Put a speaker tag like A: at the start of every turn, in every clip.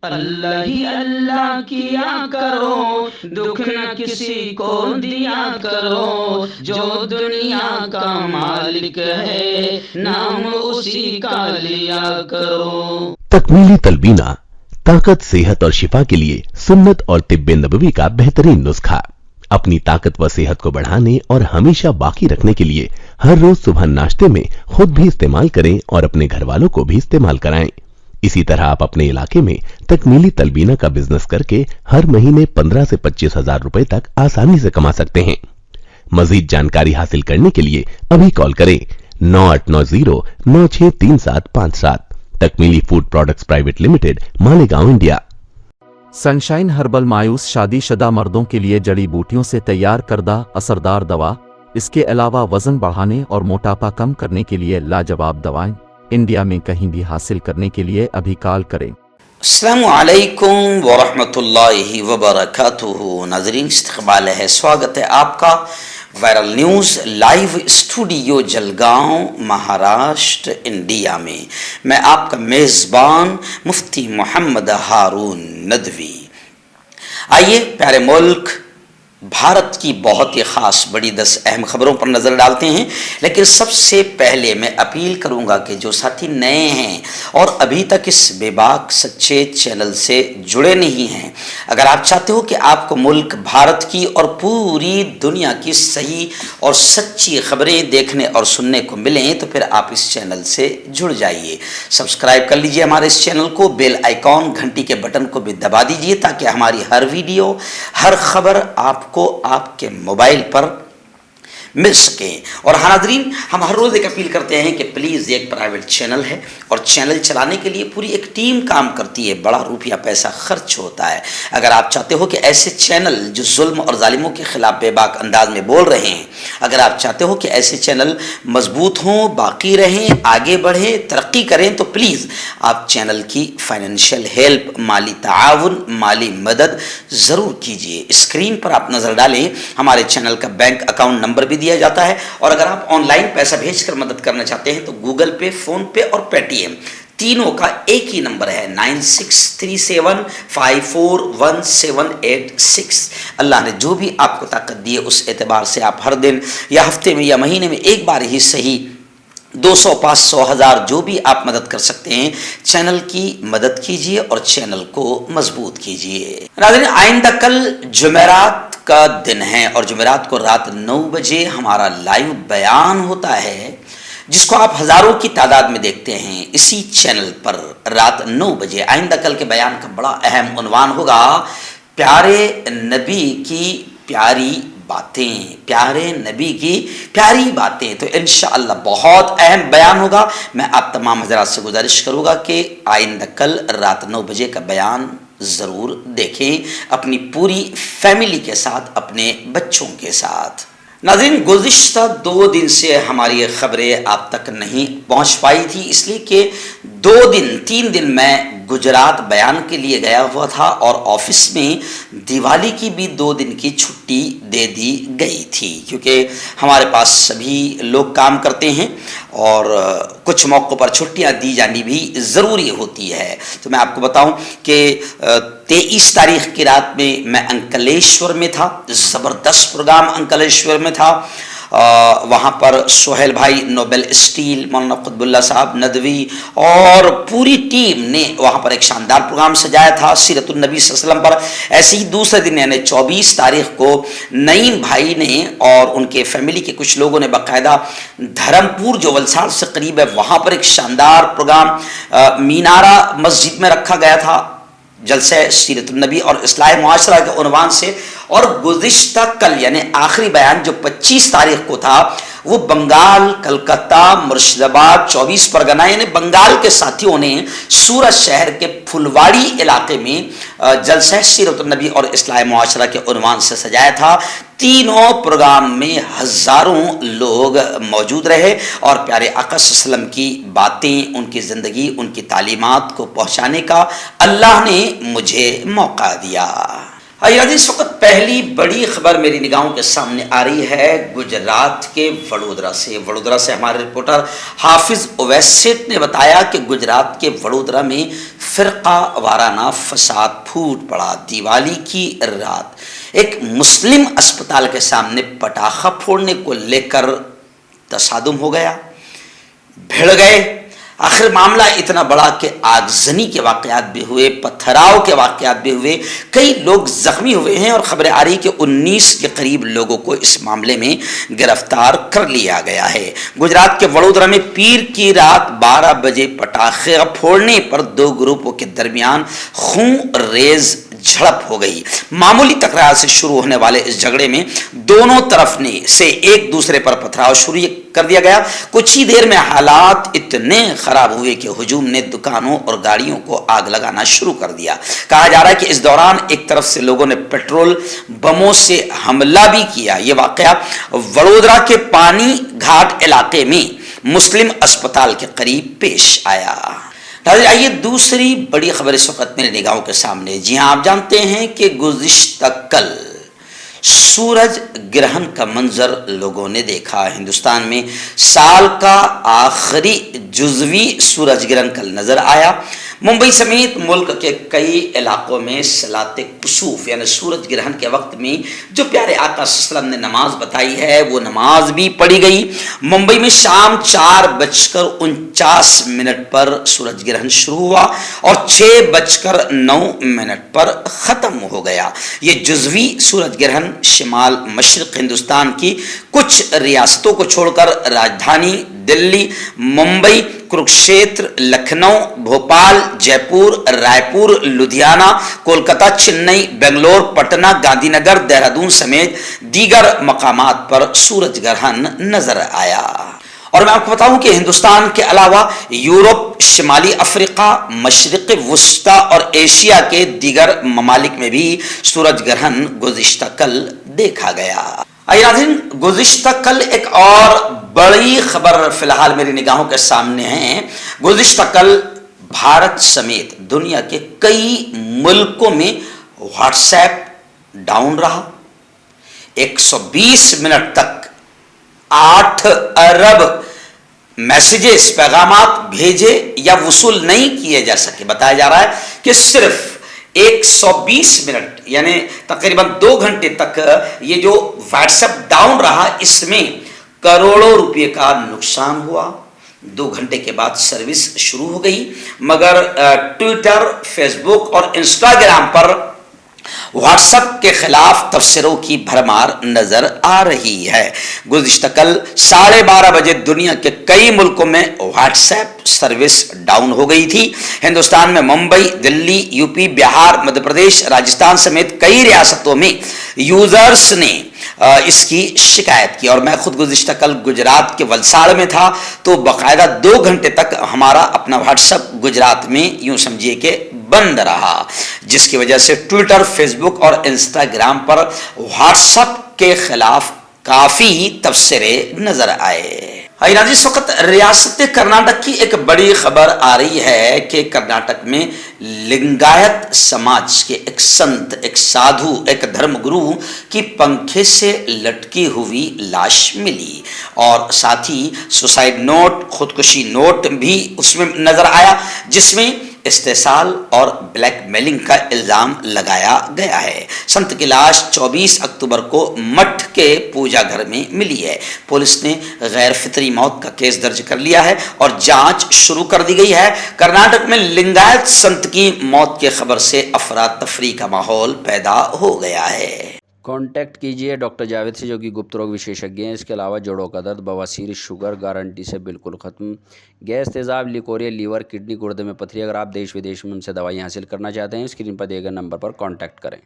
A: اللہ ہی اللہ کیا کرو، دکھ نہ کسی کو دیا کرو، جو دنیا کا مالک ہے نام اسی کا لیا کرو۔
B: تکمیلی تلبینہ طاقت، صحت اور شفا کے لیے سنت اور طب نبوی کا بہترین نسخہ۔ اپنی طاقت و صحت کو بڑھانے اور ہمیشہ باقی رکھنے کے لیے ہر روز صبح ناشتے میں خود بھی استعمال کریں اور اپنے گھر والوں کو بھی استعمال کرائیں۔ اسی طرح آپ اپنے علاقے میں تکمیلی تلبینہ کا بزنس کر کے ہر مہینے 15 سے 25 ہزار روپے تک آسانی سے کما سکتے ہیں۔ مزید جانکاری حاصل کرنے کے لیے ابھی کال کریں 9890963757۔ Takmili food products private limited, Malegaon, India.
C: Sunshine herbal مایوس شادی شدہ مردوں کے لیے جڑی بوٹیوں سے تیار کردہ اثردار دوا۔ اس کے علاوہ وزن بڑھانے اور موٹاپا کم کرنے کے لیے لاجواب دوائیں انڈیا میں کہیں بھی حاصل کرنے کے لیے ابھی کال کریں۔
D: السلام علیکم ورحمۃ اللہ وبرکاتہ۔ ناظرین، استقبال ہے، سواگت ہے آپ کا viral news live studio Jalgaon, Maharashtra, India میں۔ میں آپ کا میزبان مفتی محمد ہارون ندوی۔ آئیے پیارے ملک بھارت کی بہت ہی خاص بڑی 10 اہم خبروں پر نظر ڈالتے ہیں، لیکن سب سے پہلے میں اپیل کروں گا کہ جو ساتھی نئے ہیں اور ابھی تک اس بے باک سچے چینل سے جڑے نہیں ہیں، اگر آپ چاہتے ہو کہ آپ کو ملک بھارت کی اور پوری دنیا کی صحیح اور سچی خبریں دیکھنے اور سننے کو ملیں تو پھر آپ اس چینل سے جڑ جائیے۔ سبسکرائب کر لیجئے ہمارے اس چینل کو، بیل آئیکن گھنٹی کے بٹن کو بھی دبا دیجئے تاکہ ہماری ہر ویڈیو، ہر خبر آپ کو آپ کے موبائل پر مل سکیں۔ اور ناظرین، ہم ہر روز ایک اپیل کرتے ہیں کہ پلیز، یہ ایک پرائیویٹ چینل ہے اور چینل چلانے کے لیے پوری ایک ٹیم کام کرتی ہے، بڑا روپیہ پیسہ خرچ ہوتا ہے۔ اگر آپ چاہتے ہو کہ ایسے چینل جو ظلم اور ظالموں کے خلاف بے باک انداز میں بول رہے ہیں، اگر آپ چاہتے ہو کہ ایسے چینل مضبوط ہوں، باقی رہیں، آگے بڑھیں، ترقی کریں، تو پلیز آپ چینل کی فائنینشیل ہیلپ، مالی تعاون، مالی مدد ضرور کیجیے۔ اسکرین پر آپ نظر ڈالیں، ہمارے چینل کا بینک اکاؤنٹ نمبر بھی دیا جاتا ہے، اور اگر آپ آن لائن پیسہ بھیج کر مدد کرنا چاہتے ہیں تو گوگل پے، فون پے اور پے ٹی ایم تینوں کا ایک ہی نمبر ہے 9637541786۔ اللہ نے جو بھی آپ کو طاقت دی ہے اس اعتبار سے آپ ہر دن یا ہفتے میں یا مہینے میں ایک بار ہی صحیح 200، 500، 1000 جو بھی آپ مدد کر سکتے ہیں، چینل کی مدد کیجیے اور چینل کو مضبوط کیجیے۔ ناظرین، آئندہ کل جمعرات کا دن ہے اور جمعرات کو رات 9 بجے ہمارا لائیو بیان ہوتا ہے، جس کو آپ ہزاروں کی تعداد میں دیکھتے ہیں اسی چینل پر رات 9 بجے۔ آئندہ کل کے بیان کا بڑا اہم عنوان ہوگا پیارے نبی کی پیاری باتیں، پیارے نبی کی پیاری باتیں۔ تو انشاءاللہ بہت اہم بیان ہوگا۔ میں آپ تمام حضرات سے گزارش کروں گا کہ آئندہ کل رات 9 بجے کا بیان ضرور دیکھیں، اپنی پوری فیملی کے ساتھ، اپنے بچوں کے ساتھ۔ ناظرین، گزشتہ 2 دن سے ہماری خبریں آپ تک نہیں پہنچ پائی تھی، اس لیے کہ 3 دن میں گجرات بیان کے لیے گیا ہوا تھا اور آفس میں دیوالی کی بھی 2 دن کی چھٹی دے دی گئی تھی، کیونکہ ہمارے پاس سبھی لوگ کام کرتے ہیں اور کچھ موقعوں پر چھٹیاں دی جانی بھی ضروری ہوتی ہے۔ تو میں آپ کو بتاؤں کہ 23 تاریخ کی رات میں انکلیشور میں تھا، زبردست پروگرام انکلیشور میں تھا۔ وہاں پر سہیل بھائی، نوبل اسٹیل، مولانا قطب اللہ صاحب ندوی اور پوری ٹیم نے وہاں پر ایک شاندار پروگرام سجایا تھا سیرت النبی صلی اللہ علیہ وسلم پر۔ ایسے ہی دوسرے دن یعنی 24 تاریخ کو نعیم بھائی نے اور ان کے فیملی کے کچھ لوگوں نے باقاعدہ دھرم پور جو ولساڑ سے قریب ہے وہاں پر ایک شاندار پروگرام مینارہ مسجد میں رکھا گیا تھا، جلسہ سیرت النبی اور اصلاح معاشرہ کے عنوان سے۔ اور گزشتہ کل یعنی آخری بیان جو 25 تاریخ کو تھا وہ بنگال، کلکتہ، مرشد آباد، 24 پرگنہ یعنی بنگال کے ساتھیوں نے سورت شہر کے پھلواڑی علاقے میں جلسہ سیرت النبی اور اصلاح معاشرہ کے عنوان سے سجایا تھا۔ تینوں پروگرام میں ہزاروں لوگ موجود رہے اور پیارے آقا صلی اللہ علیہ وسلم کی باتیں، ان کی زندگی، ان کی تعلیمات کو پہنچانے کا اللہ نے مجھے موقع دیا۔ آئیے اس وقت پہلی بڑی خبر میری نگاہوں کے سامنے آ رہی ہے گجرات کے وڈودرا سے۔ وڈودرا سے ہمارے رپورٹر حافظ اویس سیٹھ نے بتایا کہ گجرات کے وڈودرا میں فرقہ وارانہ فساد پھوٹ پڑا۔ دیوالی کی رات ایک مسلم اسپتال کے سامنے پٹاخہ پھوڑنے کو لے کر تصادم ہو گیا، بھیڑ گئے۔ آخر معاملہ اتنا بڑا کہ آگزنی کے واقعات بھی ہوئے، پتھراؤ کے واقعات بھی ہوئے، کئی لوگ زخمی ہوئے ہیں اور خبریں آ رہی کہ 19 کے قریب لوگوں کو اس معاملے میں گرفتار کر لیا گیا ہے۔ گجرات کے وڈودرا میں پیر کی رات 12 بجے پٹاخے پھوڑنے پر دو گروپوں کے درمیان خون ریز جھڑپ ہو گئی۔ معمولی تکرار سے شروع ہونے والے اس جھگڑے میں دونوں طرف سے ایک دوسرے پر پتھراؤ شروع کر دیا گیا۔ کچھ ہی دیر میں حالات اتنے خراب ہوئے کہ ہجوم نے دکانوں اور گاڑیوں کو آگ لگانا شروع کر دیا۔ کہا جا رہا ہے کہ اس دوران ایک طرف سے لوگوں نے پیٹرول بموں سے حملہ بھی کیا۔ یہ واقعہ وڈودرا کے پانی گھاٹ علاقے میں مسلم اسپتال کے قریب پیش آیا۔ آئیے دوسری بڑی خبر اس وقت میرے نگاہوں کے سامنے۔ جی ہاں، آپ جانتے ہیں کہ گزشتہ کل سورج گرہن کا منظر لوگوں نے دیکھا۔ ہندوستان میں سال کا آخری جزوی سورج گرہن کل نظر آیا۔ ممبئی سمیت ملک کے کئی علاقوں میں صلاۃ کسوف یعنی سورج گرہن کے وقت میں جو پیارے آقا صلی اللہ علیہ وسلم نے نماز بتائی ہے وہ نماز بھی پڑھی گئی۔ ممبئی میں شام 4:49 پر سورج گرہن شروع ہوا اور 6:09 پر ختم ہو گیا۔ یہ جزوی سورج گرہن شمال مشرق ہندوستان کی کچھ ریاستوں کو چھوڑ کر راجدھانی دلی، ممبئی، کرکشیتر، لکھنؤ، بھوپال، جے پور، رائے پور، لدھیانہ، کولکتہ، چنئی، بنگلور، پٹنہ، گاندھی نگر، دہرادون سمیت دیگر مقامات پر سورج گرہن نظر آیا۔ اور میں آپ کو بتاؤں کہ ہندوستان کے علاوہ یورپ، شمالی افریقہ، مشرق وسطی اور ایشیا کے دیگر ممالک میں بھی سورج گرہن گزشتہ کل دیکھا گیا۔ ناظرین، گزشتہ کل ایک اور بڑی خبر فی الحال میری نگاہوں کے سامنے ہے۔ گزشتہ کل بھارت سمیت دنیا کے کئی ملکوں میں واٹس ایپ ڈاؤن رہا۔ 120 منٹ تک 8 ارب میسیجز، پیغامات بھیجے یا وصول نہیں کیے جا سکے۔ بتایا جا رہا ہے کہ صرف 120 منٹ یعنی تقریباً 2 گھنٹے تک یہ جو واٹس ایپ ڈاؤن رہا، اس میں کروڑوں روپے کا نقصان ہوا۔ 2 گھنٹے کے بعد سروس شروع ہو گئی، مگر ٹویٹر، فیس بک اور انسٹاگرام پر واٹس ایپ کے خلاف تبصروں کی بھرمار نظر آ رہی ہے۔ گزشتہ کل 12:30 بجے دنیا کے کئی ملکوں میں واٹس ایپ سروس ڈاؤن ہو گئی تھی۔ ہندوستان میں ممبئی، دلی، یو پی، بہار، مدھیہ پردیش، راجستھان سمیت کئی ریاستوں میں یوزرز نے اس کی شکایت کی، اور میں خود گزشتہ کل گجرات کے ولساڑ میں تھا تو باقاعدہ 2 گھنٹے تک ہمارا اپنا واٹس ایپ گجرات میں یوں سمجھیے کہ بند رہا، جس کی وجہ سے ٹویٹر، فیس بک اور انسٹاگرام پر واٹس ایپ کے خلاف کافی تبصرے نظر آئے۔ اس وقت ریاست کرناٹک کی ایک بڑی خبر آ رہی ہے کہ کرناٹک میں لنگایت سماج کے ایک سنت، ایک سادھو، ایک دھرم گرو کی پنکھے سے لٹکی ہوئی لاش ملی، اور ساتھ ہی سوسائڈ نوٹ، خودکشی نوٹ بھی اس میں نظر آیا، جس میں استحصال اور بلیک میلنگ کا الزام لگایا گیا ہے۔ سنت کی لاش 24 اکتوبر کو مٹھ کے پوجا گھر میں ملی ہے۔ پولیس نے غیر فطری موت کا کیس درج کر لیا ہے اور جانچ شروع کر دی گئی ہے۔ کرناٹک میں لنگایت سنت کی موت کی خبر سے افراتفری کا ماحول پیدا ہو گیا ہے۔
A: کانٹیکٹ کیجئے ڈاکٹر جاوید سے، جو کہ گپت روگ وشیشجঞ ہیں۔ اس کے علاوہ جوڑوں کا درد، بواسیر، شوگر گارنٹی سے بالکل ختم، گیس، تیزاب، لیکوریا، لیور، کڈنی، گردے میں پتھری۔ اگر آپ دیش ودیش میں ان سے دوائیں حاصل کرنا چاہتے ہیں، اسکرین پر دیے گئے نمبر پر کانٹیکٹ کریں۔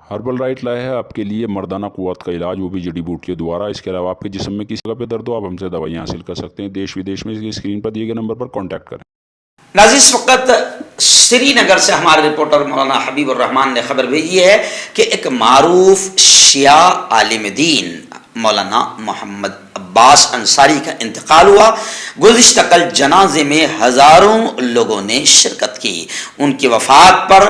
E: ہربل رائٹ لائے ہے آپ کے لیے مردانہ قوت کا علاج، وہ بھی جڑی بوٹیوں دوارا۔ اس کے علاوہ آپ کے جسم میں کسی جگہ پہ درد ہو، آپ ہم سے دوائیاں حاصل کر سکتے ہیں دیش ودیش میں۔ اسکرین پر دیے گئے نمبر پر کانٹیکٹ کریں۔
D: ناظرین، اس وقت سری نگر سے ہمارے رپورٹر مولانا حبیب الرحمان نے خبر بھیجی ہے کہ ایک معروف شیعہ عالم دین مولانا محمد عباس انصاری کا انتقال ہوا۔ گزشتہ کل جنازے میں ہزاروں لوگوں نے شرکت کی۔ ان کی وفات پر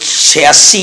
D: 86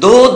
D: 2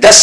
D: 10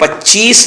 D: 25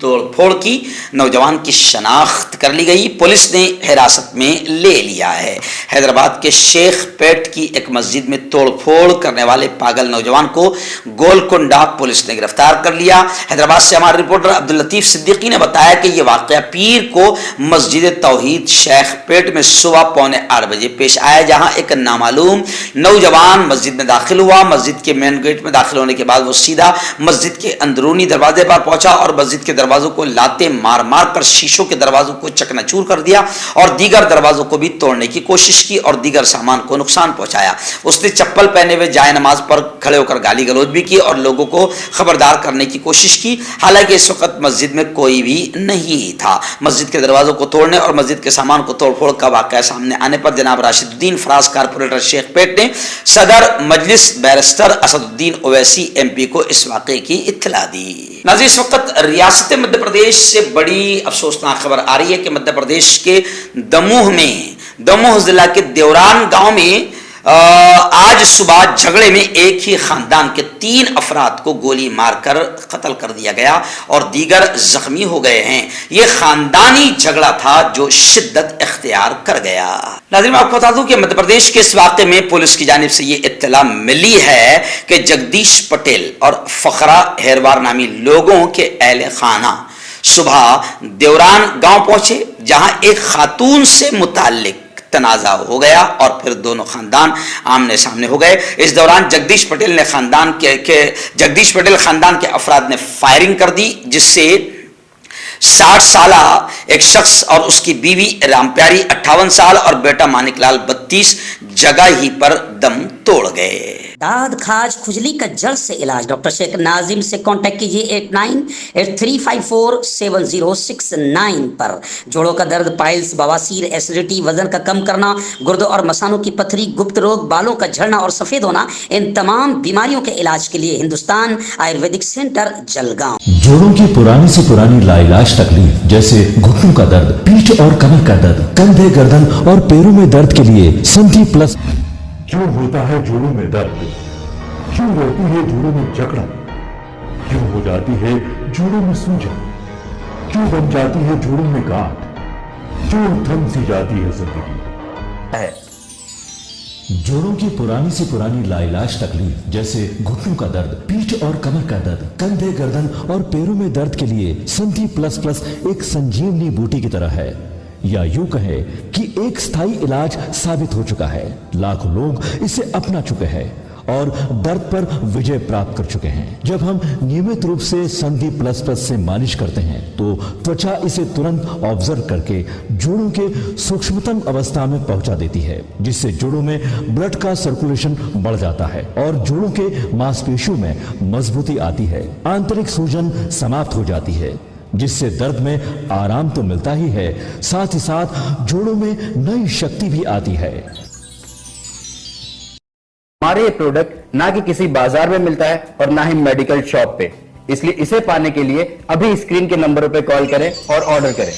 D: توڑ پھوڑ کی, نوجوان کی شناخت کر لی گئی, پولیس نے حراست میں لے لیا ہے. حیدرآباد کے شیخ پیٹ کی ایک مسجد میں توڑ پھوڑ کرنے والے پاگل نوجوان کو گولکنڈہ پولیس نے گرفتار کر لیا. حیدرآباد سے ہمارے رپورٹر عبداللطیف صدیقی نے بتایا کہ یہ واقعہ پیر کو مسجد توحید شیخ پیٹ میں صبح 7:45 بجے پیش آیا, جہاں ایک نامعلوم نوجوان مسجد میں داخل ہوا. مسجد کے مین گیٹ میں داخل ہونے کے بعد وہ سیدھا مسجد کے اندرونی دروازے پر پہنچا اور مسجد کے دروازوں کو لاتے مار مار کر شیشوں کے دروازوں کو چکنا چور کر دیا اور دیگر دروازوں کو بھی توڑنے کی کوشش کی اور دیگر سامان کو نقصان پہنچایا. اس نے چپل پہنے ہوئے جائے نماز پر کھڑے ہو کر گالی گلوچ بھی کی اور لوگوں کو خبردار کرنے کی کوشش کی. حالانکہ اس وقت مسجد میں کوئی بھی نہیں تھا. مسجد کے دروازوں کو توڑنے اور مسجد کے سامان کو توڑ پھوڑ کا واقعہ سامنے آنے پر جناب راشد الدین فراز کارپوریٹر شیخ پیٹ نے صدر مجلس بیرسٹر اسد الدین اویسی ایم پی کو اس واقعے کی اطلاع دی. ناظرین, اس وقت ریاست مدھیہ پردیش سے بڑی افسوسناک خبر آ رہی ہے کہ مدھیہ پردیش کے دموہ ضلع کے دیوران گاؤں میں آج صبح جھگڑے میں ایک ہی خاندان کے 3 افراد کو گولی مار کر قتل کر دیا گیا اور دیگر زخمی ہو گئے ہیں. یہ خاندانی جھگڑا تھا جو شدت اختیار کر گیا. ناظرین, میں آپ کو بتا دوں کہ مدھیہ پردیش کے اس واقعے میں پولیس کی جانب سے یہ اطلاع ملی ہے کہ جگدیش پٹیل اور فخرہ ہیروار نامی لوگوں کے اہل خانہ صبح دیوران گاؤں پہنچے, جہاں ایک خاتون سے متعلق تنازع ہو گیا اور پھر دونوں خاندان آمنے سامنے ہو گئے. اس دوران جگدیش پٹیل خاندان کے افراد نے فائرنگ کر دی, جس سے 60 سالہ ایک شخص اور اس کی بیوی رام پیاری 58 سال اور بیٹا مانک لال 32 جگہ ہی پر دم توڑ گئے.
F: داد کھاج کھجلی کا جلد سے علاج ڈاکٹر شیخ ناظم سے کانٹیکٹ کیجیے 8983547069 پر. جوڑوں کا درد, پائلز, بواسیر, ایسیڈیٹی, وزن کا کم کرنا, گردوں اور مثانوں کی پتھری, گپت روگ, بالوں کا جھڑنا اور سفید ہونا, ان تمام بیماریوں کے علاج کے لیے ہندوستان آیورویدک سینٹر جلگاؤں.
G: جوڑوں کی پرانی سے پرانی لاعلاج تکلیف جیسے گھٹنوں کا درد, پیٹھ اور کمر کا درد, کندھے, گردن اور پیروں میں درد کے لیے سنٹی پلس.
H: کیوں ہوتا ہے جوڑوں میں درد, کیوں رہتی ہے جوڑوں میں جکڑن, کیوں ہو جاتی ہے جوڑوں میں سوجن, کیوں بن جاتی ہے جوڑوں میں گاٹھ, کیوں تھم سی جاتی ہے زندگی.
G: جوڑوں کی پرانی سے پرانی لاعلاج تکلیف جیسے گھٹنوں کا درد, پیٹھ اور کمر کا درد, کندھے, گردن اور پیروں میں درد کے لیے سنٹی پلس پلس ایک سنجیونی بوٹی کی طرح ہے, یا یوں کہے کہ ایک ستھائی علاج ثابت ہو چکا ہے. لاکھوں لوگ اسے اپنا چکے ہیں اور درد پر وجے پراپت کر چکے ہیں. جب ہم نیمت روپ سے سندھی پلس پلس سے مالش کرتے ہیں تو توچا اسے ترنت آبزرو کر کے جوڑوں کے سوکشمتم اوستھا میں پہنچا دیتی ہے, جس سے جوڑوں میں بلڈ کا سرکولیشن بڑھ جاتا ہے اور جوڑوں کے ماس پیشیوں میں مضبوطی آتی ہے. آنترک سوجن سماپت ہو جاتی ہے, جس سے درد میں آرام تو ملتا ہی ہے, ساتھ ہی ساتھ جوڑوں میں نئی شکتی بھی آتی ہے.
I: ہمارے یہ پروڈکٹ نہ کہ کسی بازار میں ملتا ہے اور نہ ہی میڈیکل شاپ پہ, اس لیے اسے پانے کے لیے ابھی اسکرین کے نمبروں پہ کال کریں اور آرڈر کریں.